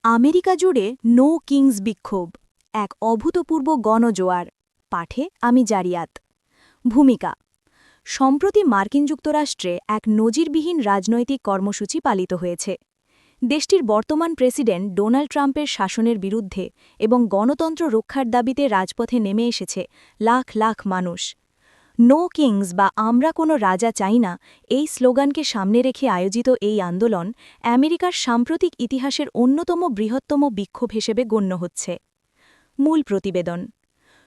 America জুড়ে no Kings বিক্ষোভ, এক অভূতপূর্ব গণজোয়ার। পাঠে আমি জারিয়াত। ভূমিকা। সম্প্রতি মার্কিন যুক্তরাষ্ট্রে এক নজিরবিহীন রাজনৈতিক কর্মসূচি পালিত হয়েছে। দেশটির বর্তমান প্রেসিডেন্ট ডোনাল্ড ট্রাম্পের শাসনের বিরুদ্ধে এবং গণতন্ত্র রক্ষার দাবিতে রাজপথে নেমে এসেছে লাখ লাখ মানুষ। নো কিংস বা আমরা কোনো রাজা চাই না, এই স্লোগানকে সামনে রেখে আয়োজিত এই আন্দোলন আমেরিকার সাম্প্রতিক ইতিহাসের অন্যতম বৃহত্তম বিক্ষোভ হিসেবে গণ্য হচ্ছে। মূল প্রতিবেদন।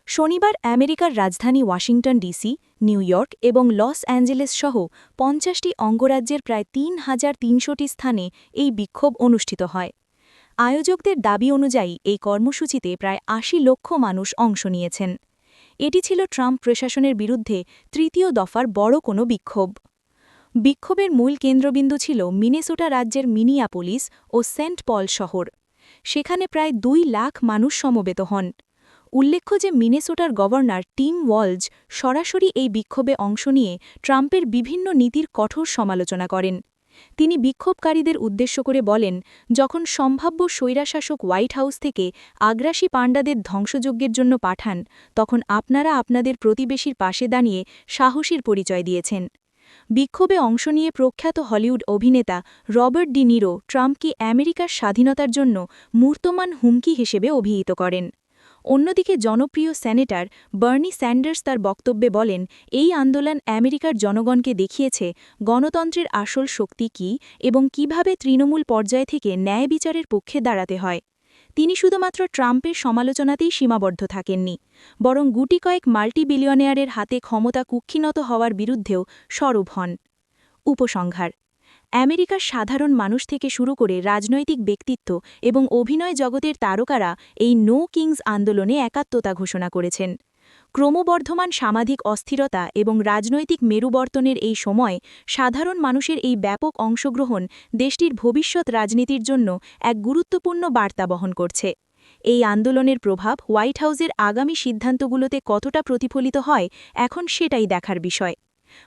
শনিবার আমেরিকার রাজধানী ওয়াশিংটন ডিসি, নিউ ইয়র্ক এবং লস অ্যাঞ্জেলেস সহ ৫০টি অঙ্গরাজ্যের প্রায় ৩,৩০০টি স্থানে এই বিক্ষোভ অনুষ্ঠিত হয়। আয়োজকদের দাবি অনুযায়ী এই কর্মসূচিতে প্রায় ৮০ লক্ষ মানুষ অংশ নিয়েছেন। এটি ছিল ট্রাম্প প্রশাসনের বিরুদ্ধে তৃতীয় দফার বড় কোনো বিক্ষোভ। বিক্ষোভের মূল কেন্দ্রবিন্দু ছিল মিনেসোটা রাজ্যের মিনিয়াপোলিস ও সেন্ট পল শহর। সেখানে প্রায় ২ লাখ মানুষ সমবেত হন। উল্লেখ্য যে মিনেসোটার গভর্নর টিম ওয়ালজ সরাসরি এই বিক্ষোভে অংশ নিয়ে ট্রাম্পের বিভিন্ন নীতির কঠোর সমালোচনা করেন। তিনি বিক্ষোভকারীদের উদ্দেশ্য করে বলেন, যখন সম্ভাব্য স্বৈরাশাসক হোয়াইট হাউস থেকে আগ্রাসী পাণ্ডাদের ধ্বংসযজ্ঞের জন্য পাঠান, তখন আপনারা আপনাদের প্রতিবেশীর পাশে দাঁড়িয়ে সাহসীর পরিচয় দিয়েছেন। বিক্ষোভে অংশ নিয়ে প্রখ্যাত হলিউড অভিনেতা রবার্ট ডি নিরো ট্রাম্পকে আমেরিকার স্বাধীনতার জন্য মূর্তমান হুমকি হিসেবে অভিহিত করেন। অন্যদিকে জনপ্রিয় সেনেটর বার্নি স্যান্ডার্স তার বক্তব্যে বলেন, এই আন্দোলন আমেরিকার জনগণকে দেখিয়েছে গণতন্ত্রের আসল শক্তি কী এবং কিভাবে তৃণমূল পর্যায় থেকে ন্যায় বিচারের পক্ষে দাঁড়াতে হয়। তিনি শুধুমাত্র ট্রাম্পের সমালোচনাতেই সীমাবদ্ধ থাকেননি, বরং গুটি কয়েক মাল্টিবিলিয়নেয়ারের হাতে ক্ষমতা কুক্ষিগত হওয়ার বিরুদ্ধেও সরব হন। উপসংহার। আমেরিকার সাধারণ মানুষ থেকে শুরু করে রাজনৈতিক ব্যক্তিত্ব এবং অভিনয় জগতের তারকারা এই নো কিংস আন্দোলনে একাত্মতা ঘোষণা করেছেন। ক্রমবর্ধমান সামাজিক অস্থিরতা এবং রাজনৈতিক মেরুবর্তনের এই সময় সাধারণ মানুষের এই ব্যাপক অংশগ্রহণ দেশটির ভবিষ্যৎ রাজনীতির জন্য এক গুরুত্বপূর্ণ বার্তা বহন করছে। এই আন্দোলনের প্রভাব হোয়াইট হাউসের আগামী সিদ্ধান্তগুলোতে কতটা প্রতিফলিত হয়, এখন সেটাই দেখার বিষয়।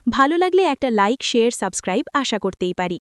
ভালো লাগলে একটা লাইক, শেয়ার, সাবস্ক্রাইব আশা করতেই পারি।